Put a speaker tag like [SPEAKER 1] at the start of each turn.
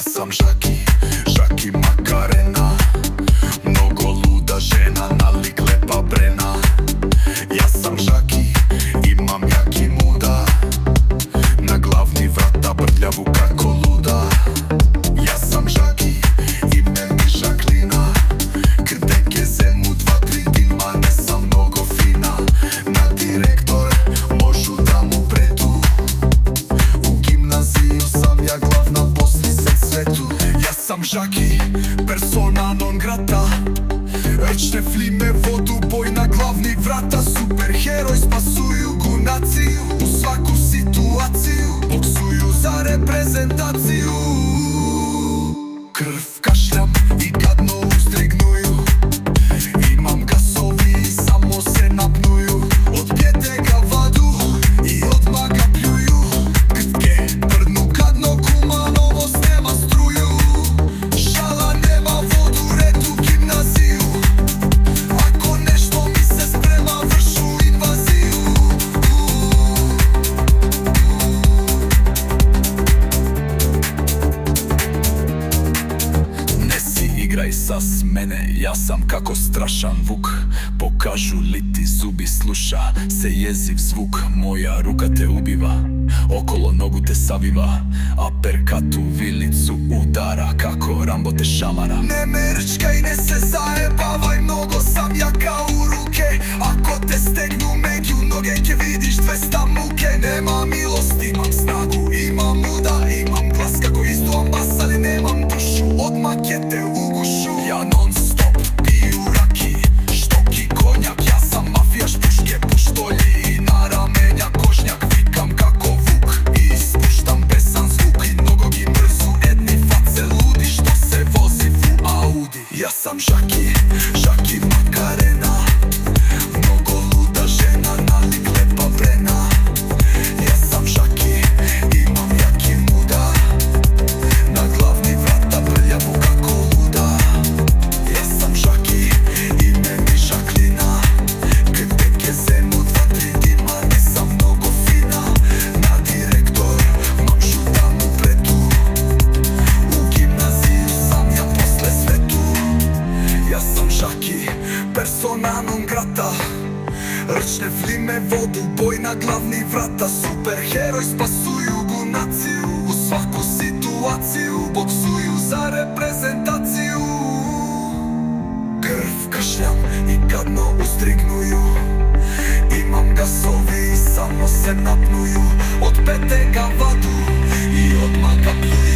[SPEAKER 1] Ja sam Žaki, Žaki Makarena. Mnogo luda žena, nalik lepa Brena. Ja sam Žaki, imam jaki muda. Na glavni vrata brljavu kako luda. Ja sam Žaki, ime mi Žaklina. Kdeke zemu 2-3 dima, ne sam mnogo fina. Na direktor, možu da mu predu. U gimnaziju sam ja glavna posli svetu. Ja sam Žaki, persona non grata. Rečne flime, vodu, boj na glavnih vrata. Superheroj, spasuju gu naciju. U svaku situaciju boksuju za reprezentaciju. Krv kašljam i gadno ustrignuju. Imam gasovi i samo se napnuju. Od bijede ga vadu i odmah ga pljuju. Krvke prdnu gadno, kuma novost nema struju. Šala nema vodu, red u gimnaziju. Ako nešto mi se sprema, vršu invaziju. Ne si igraj sa s mene, ja sam kako strašan vuk. Pokažu li ti zubi, sluša se jeziv zvuk. Moja ruka te ubiva, okolo nogu te saviva. A perkatu vilicu udara kako Rambo te šamara. Ne me rčkaj, ne se zajebavaj, mnogo sam jaka u ruke. Ako te stegnu među noge, ke vidiš 200 muke. Nema milosti, imam snagu, imam muda, imam glas kako isto ambas, ali nemam dušu. Odmah je te ugušu. Ja non stop piju raki, štoki, konjak. Ja sam mafijaš, puške, puštolji i na ramenja kožnjak. Vikam kako vuk i ispuštam besan zvuk. I nogogi brzu, edni face ludi što se vozi u Audi. Ja sam Žaki, Žaki Makarena. Mnogo luda žena, nalik lepa Brena. Ja sam Žaki, imam jaki muda. Na glavni vrata brljavu kako luda. Ja sam Žaki, ime mi Žaklina. Kdeke zemu 2-3 dima, nisam mnogo fina. Na direktor, možu da mu predu. U gimnaziju sam ja posle svetu. Ja sam Žaki, persona non grata. Rčne flime, vodu, boj na glavni vrata. Superheroj, spasuju gu naciju. U svaku situaciju boksuju za reprezentaciju. Krv kašljam i gadno ustrignuju. Imam gasovi i samo se napnuju. Od pete ga vadu i odmah ga pljuju.